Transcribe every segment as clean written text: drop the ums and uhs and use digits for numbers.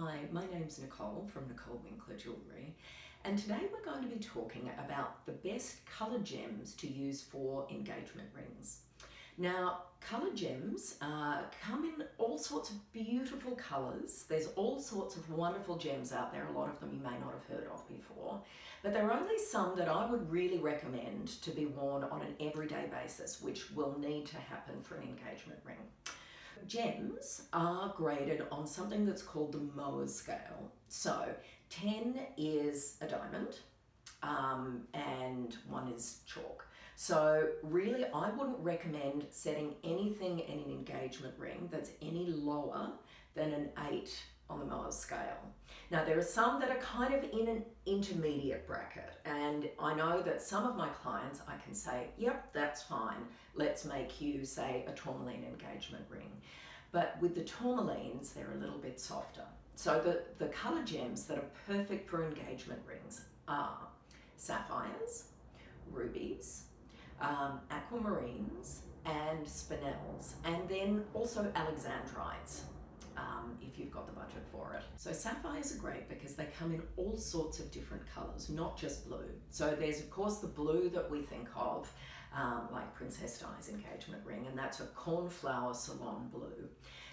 Hi, my name's Nicole from Nicole Winkler Jewellery, and today we're going to be talking about the best colour gems to use for engagement rings. Now, colour gems come in all sorts of beautiful colours. There's all sorts of wonderful gems out there, a lot of them you may not have heard of before, but there are only some that I would really recommend to be worn on an everyday basis, which will need to happen for an engagement ring. Gems are graded on something that's called the Mohs scale. So 10 is a diamond and 1 is chalk. So really I wouldn't recommend setting anything in an engagement ring that's any lower than an 8 on the Mohs scale. Now there are some that are kind of in an intermediate bracket, and I know that some of my clients I can say, yep, that's fine, let's make you say a tourmaline engagement ring. But with the tourmalines, they're a little bit softer. So the colour gems that are perfect for engagement rings are sapphires, rubies, aquamarines and spinels, and then also alexandrites, if you've got the budget for it. So sapphires are great because they come in all sorts of different colours, not just blue. So there's of course the blue that we think of, like Princess Di's engagement ring, and that's a cornflower salon blue.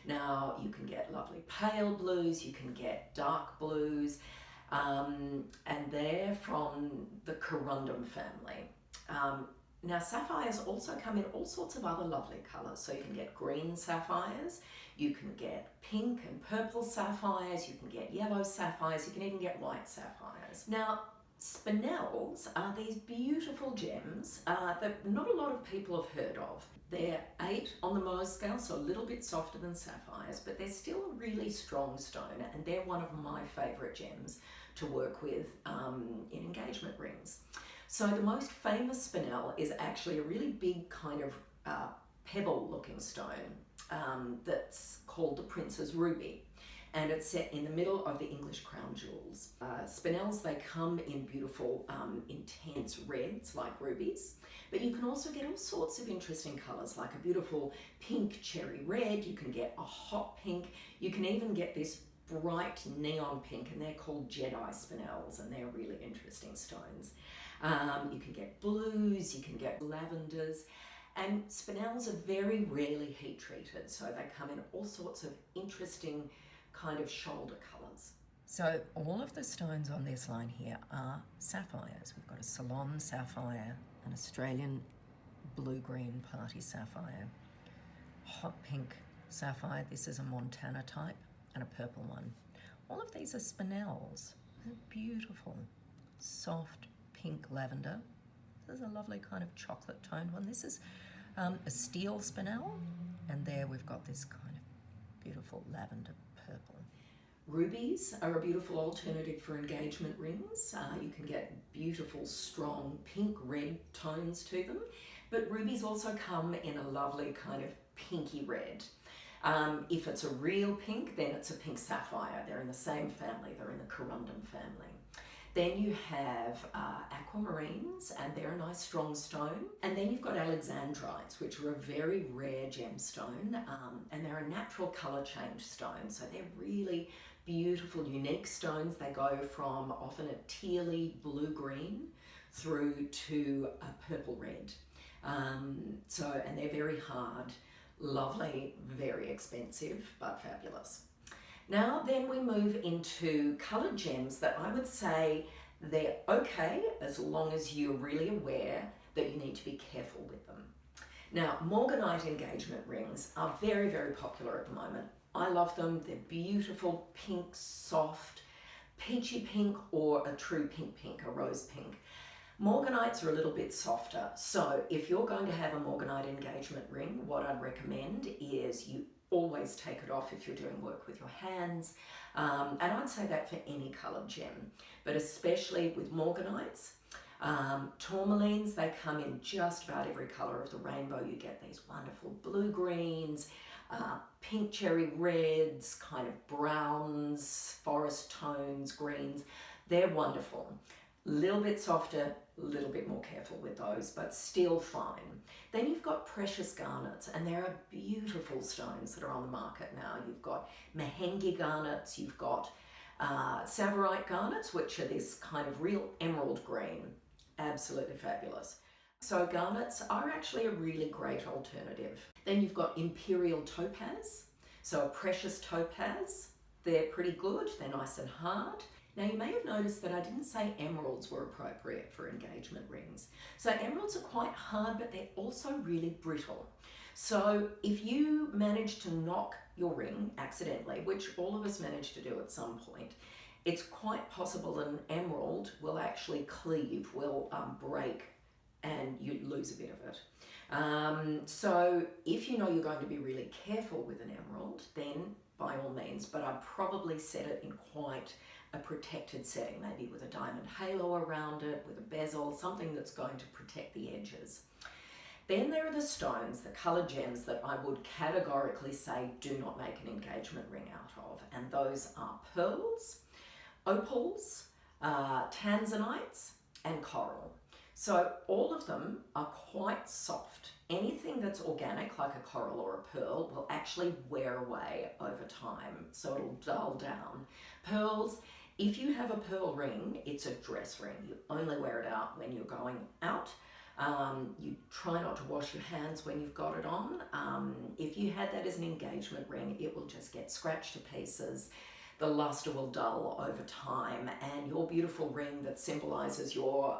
Now you can get lovely pale blues, you can get dark blues, and they're from the corundum family. Now sapphires also come in all sorts of other lovely colours. So you can get green sapphires, you can get pink and purple sapphires, you can get yellow sapphires, you can even get white sapphires. Now spinels are these beautiful gems that not a lot of people have heard of. They're 8 on the Mohs scale, so a little bit softer than sapphires, but they're still a really strong stone, and they're one of my favourite gems to work with in engagement rings. So the most famous spinel is actually a really big kind of pebble looking stone that's called the Prince's Ruby, and it's set in the middle of the English crown jewels. Spinels, they come in beautiful intense reds like rubies, but you can also get all sorts of interesting colours like a beautiful pink cherry red, you can get a hot pink, you can even get this bright neon pink, and they're called Jedi spinels, and they're really interesting stones. You can get blues, you can get lavenders, and spinels are very rarely heat treated, so they come in all sorts of interesting kind of shoulder colours. So all of the stones on this line here are sapphires. We've got a Ceylon sapphire, an Australian blue-green party sapphire, hot pink sapphire, this is a Montana type, and a purple one. All of these are spinels. They're beautiful, soft pink lavender. This is a lovely kind of chocolate toned one. This is a steel spinel, and there we've got this kind of beautiful lavender purple. Rubies are a beautiful alternative for engagement rings. You can get beautiful strong pink red tones to them, but rubies also come in a lovely kind of pinky red. If it's a real pink, then it's a pink sapphire. They're in the same family, they're in the corundum family. Then you have aquamarines, and they're a nice strong stone. And then you've got alexandrites, which are a very rare gemstone, and they're a natural colour change stone. So they're really beautiful, unique stones. They go from often a tealy blue-green through to a purple red. And they're very hard, lovely, very expensive, but fabulous. Now then we move into coloured gems that I would say they're okay as long as you're really aware that you need to be careful with them. Now morganite engagement rings are very, very popular at the moment. I love them. They're beautiful, pink, soft, peachy pink, or a true pink, a rose pink. Morganites are a little bit softer, so if you're going to have a morganite engagement ring, what I'd recommend is you always take it off if you're doing work with your hands, and I'd say that for any coloured gem, but especially with morganites. Tourmalines, they come in just about every colour of the rainbow. You get these wonderful blue greens, pink cherry reds, kind of browns, forest tones, greens. They're wonderful. Little bit softer, a little bit more careful with those, but still fine. Then you've got precious garnets, and there are beautiful stones that are on the market now. You've got Mahenge garnets, you've got Tsavorite garnets, which are this kind of real emerald green. Absolutely fabulous. So garnets are actually a really great alternative. Then you've got imperial topaz, so a precious topaz. They're pretty good, they're nice and hard. Now you may have noticed that I didn't say emeralds were appropriate for engagement rings. So emeralds are quite hard, but they're also really brittle. So if you manage to knock your ring accidentally, which all of us manage to do at some point, it's quite possible an emerald will actually cleave, will break, and you lose a bit of it. So if you know you're going to be really careful with an emerald, then by all means, but I'd probably set it in quite a protected setting, maybe with a diamond halo around it, with a bezel, something that's going to protect the edges. Then there are the stones, the coloured gems that I would categorically say do not make an engagement ring out of, and those are pearls, opals, tanzanites, and coral. So all of them are quite soft. Anything that's organic, like a coral or a pearl, will actually wear away over time, so it'll dull down. Pearls, if you have a pearl ring, it's a dress ring. You only wear it out when you're going out. You try not to wash your hands when you've got it on. If you had that as an engagement ring, it will just get scratched to pieces. The luster will dull over time, and your beautiful ring that symbolizes your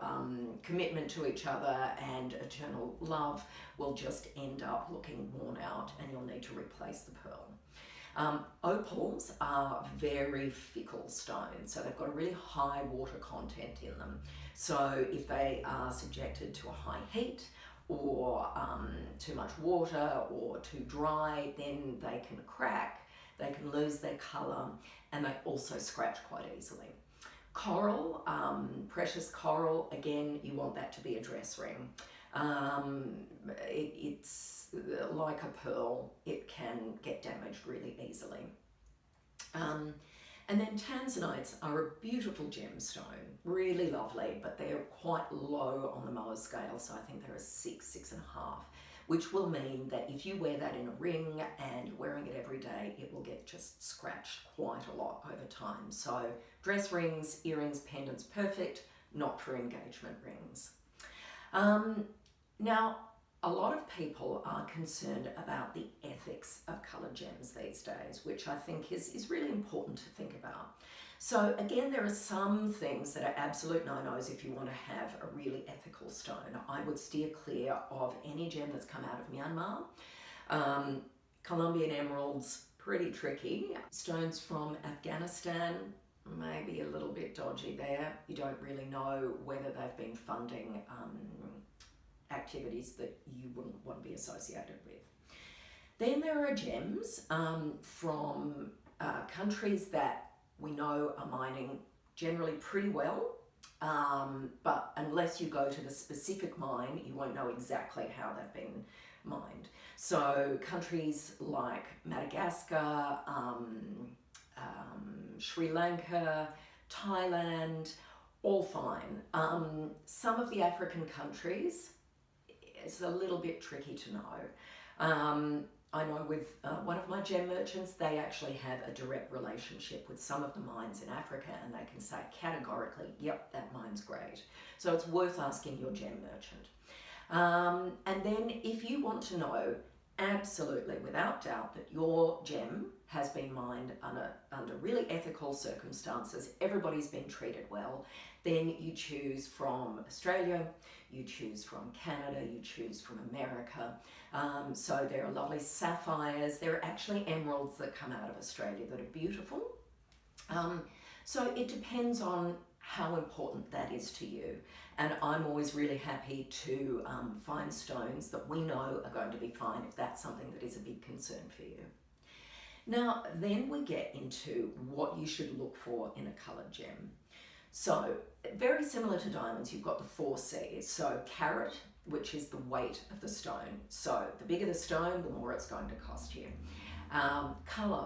commitment to each other and eternal love will just end up looking worn out, and you'll need to replace the pearl. Opals are very fickle stones, so they've got a really high water content in them. So if they are subjected to a high heat or too much water or too dry, then they can crack, they can lose their colour, and they also scratch quite easily. Coral, precious coral, again, you want that to be a dress ring. It's like a pearl, it can get damaged really easily. And then tanzanites are a beautiful gemstone, really lovely, but they're quite low on the Mohs scale, so I think they're a 6, 6.5, which will mean that if you wear that in a ring and you're wearing it every day, it will get just scratched quite a lot over time. So dress rings, earrings, pendants, perfect, not for engagement rings. Now, a lot of people are concerned about the ethics of coloured gems these days, which I think is really important to think about. So again, there are some things that are absolute no-nos if you want to have a really ethical stone. I would steer clear of any gem that's come out of Myanmar. Colombian emeralds, pretty tricky. Stones from Afghanistan, maybe a little bit dodgy there. You don't really know whether they've been funding activities that you wouldn't want to be associated with. Then there are gems from countries that we know are mining generally pretty well, but unless you go to the specific mine, you won't know exactly how they've been mined. So countries like Madagascar, Sri Lanka, Thailand, all fine. Some of the African countries, it's a little bit tricky to know. I know with one of my gem merchants, they actually have a direct relationship with some of the mines in Africa, and they can say categorically, yep, that mine's great. So it's worth asking your gem merchant. And then if you want to know absolutely without doubt that your gem has been mined under really ethical circumstances, everybody's been treated well, then you choose from Australia, you choose from Canada, you choose from America. So there are lovely sapphires, there are actually emeralds that come out of Australia that are beautiful. So it depends on how important that is to you. And I'm always really happy to find stones that we know are going to be fine if that's something that is a big concern for you. Now, then we get into what you should look for in a coloured gem. So, very similar to diamonds, you've got the 4 C's. So, carat, which is the weight of the stone. So, the bigger the stone, the more it's going to cost you. Colour,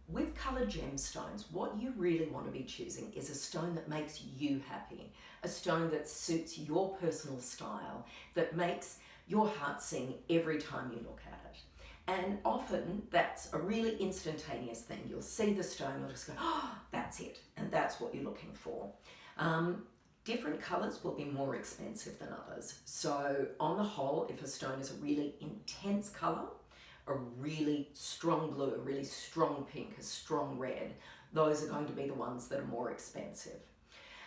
With coloured gemstones, what you really want to be choosing is a stone that makes you happy, a stone that suits your personal style, that makes your heart sing every time you look at it. And often that's a really instantaneous thing. You'll see the stone, you'll just go, oh, that's it, and that's what you're looking for. Different colours will be more expensive than others. So on the whole, if a stone is a really intense colour, a really strong blue, a really strong pink, a strong red, those are going to be the ones that are more expensive.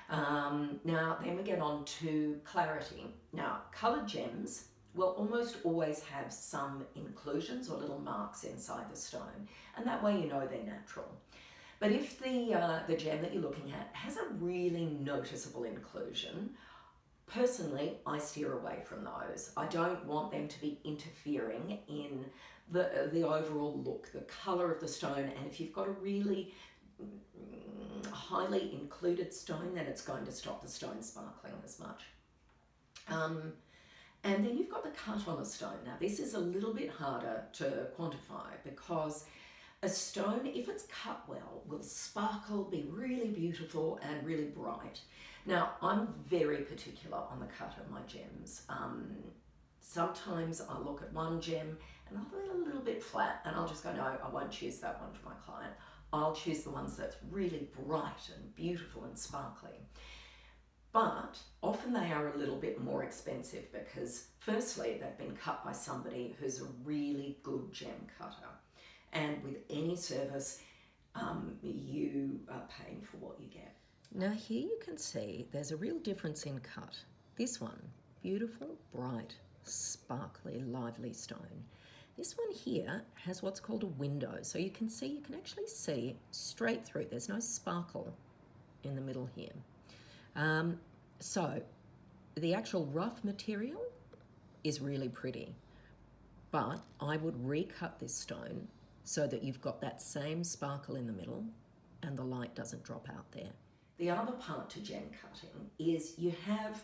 Now, then we get on to clarity. Now, coloured gems will almost always have some inclusions or little marks inside the stone, and that way you know they're natural. But if the gem that you're looking at has a really noticeable inclusion, personally, I steer away from those. I don't want them to be interfering in the overall look, the colour of the stone, and if you've got a really highly included stone, then it's going to stop the stone sparkling as much. And then you've got the cut on a stone. Now, this is a little bit harder to quantify because a stone, if it's cut well, will sparkle, be really beautiful and really bright. Now, I'm very particular on the cut of my gems. Sometimes I look at one gem and I'll be a little bit flat and I'll just go, no, I won't choose that one for my client. I'll choose the ones that's really bright and beautiful and sparkly. But often they are a little bit more expensive because firstly, they've been cut by somebody who's a really good gem cutter. And with any service, you are paying for what you get. Now here you can see there's a real difference in cut. This one, beautiful, bright, sparkly, lively stone. This one here has what's called a window. So you can actually see straight through. There's no sparkle in the middle here. So the actual rough material is really pretty, but I would recut this stone so that you've got that same sparkle in the middle and the light doesn't drop out there. The other part to gem cutting is you have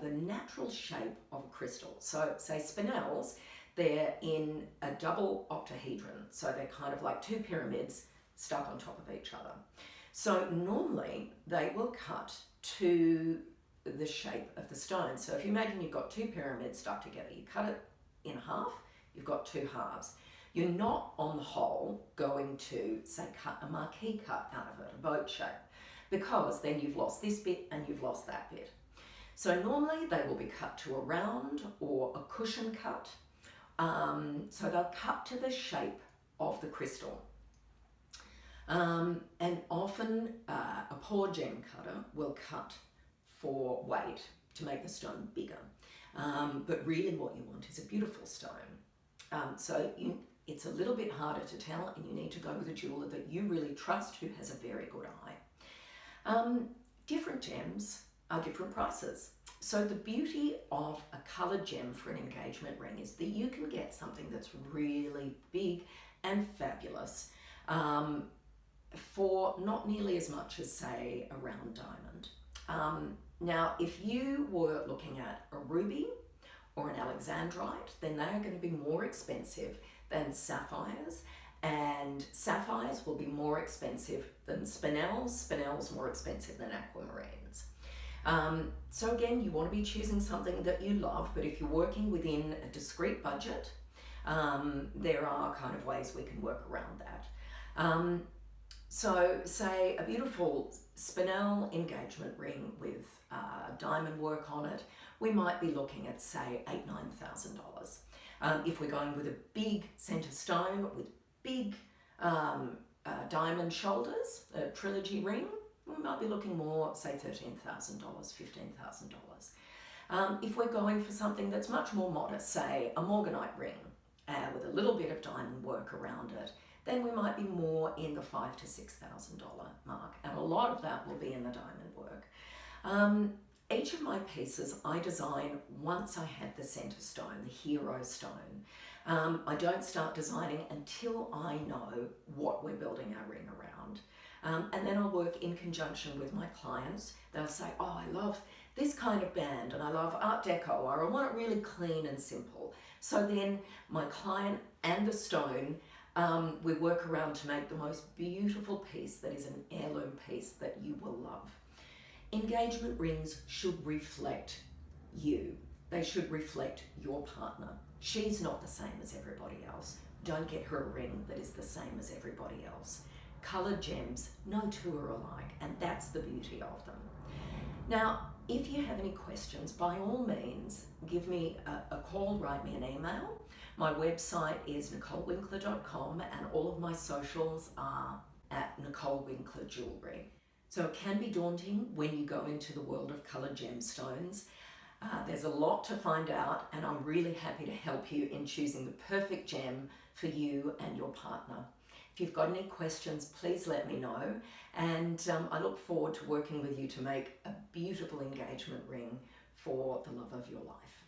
the natural shape of a crystal. So say spinels, they're in a double octahedron. So they're kind of like two pyramids stuck on top of each other. So normally they will cut to the shape of the stone. So if you imagine you've got two pyramids stuck together, you cut it in half, you've got two halves. You're not, on the whole, going to, say, cut a marquee cut out of it, a boat shape, because then you've lost this bit and you've lost that bit. So normally they will be cut to a round or a cushion cut. So they'll cut to the shape of the crystal. And often a poor gem cutter will cut for weight to make the stone bigger. But really what you want is a beautiful stone. It's a little bit harder to tell, and you need to go with a jeweler that you really trust who has a very good eye. Different gems are different prices. So the beauty of a coloured gem for an engagement ring is that you can get something that's really big and fabulous for not nearly as much as, say, a round diamond. Now, if you were looking at a ruby or an alexandrite, then they are going to be more expensive than sapphires, and sapphires will be more expensive than spinels, spinels more expensive than aquamarines. So again, you want to be choosing something that you love, but if you're working within a discrete budget, there are kind of ways we can work around that. So say a beautiful spinel engagement ring with diamond work on it, we might be looking at, say, $8,000–9,000. If we're going with a big centre stone with big diamond shoulders, a trilogy ring, we might be looking more, say, $13,000, $15,000. If we're going for something that's much more modest, say a morganite ring with a little bit of diamond work around it, then we might be more in the $5,000 to $6,000 mark, and a lot of that will be in the diamond work. Each of my pieces I design once I have the centre stone, the hero stone. I don't start designing until I know what we're building our ring around. And then I'll work in conjunction with my clients. They'll say, oh, I love this kind of band and I love Art Deco, or I want it really clean and simple. So then my client and the stone We work around to make the most beautiful piece that is an heirloom piece that you will love. Engagement rings should reflect you. They should reflect your partner. She's not the same as everybody else. Don't get her a ring that is the same as everybody else. Coloured gems, no two are alike, and that's the beauty of them. Now, if you have any questions, by all means, give me a call, write me an email. My website is nicolewinkler.com, and all of my socials are at Nicole Winkler Jewellery. So it can be daunting when you go into the world of coloured gemstones. There's a lot to find out, and I'm really happy to help you in choosing the perfect gem for you and your partner. If you've got any questions, please let me know, and I look forward to working with you to make a beautiful engagement ring for the love of your life.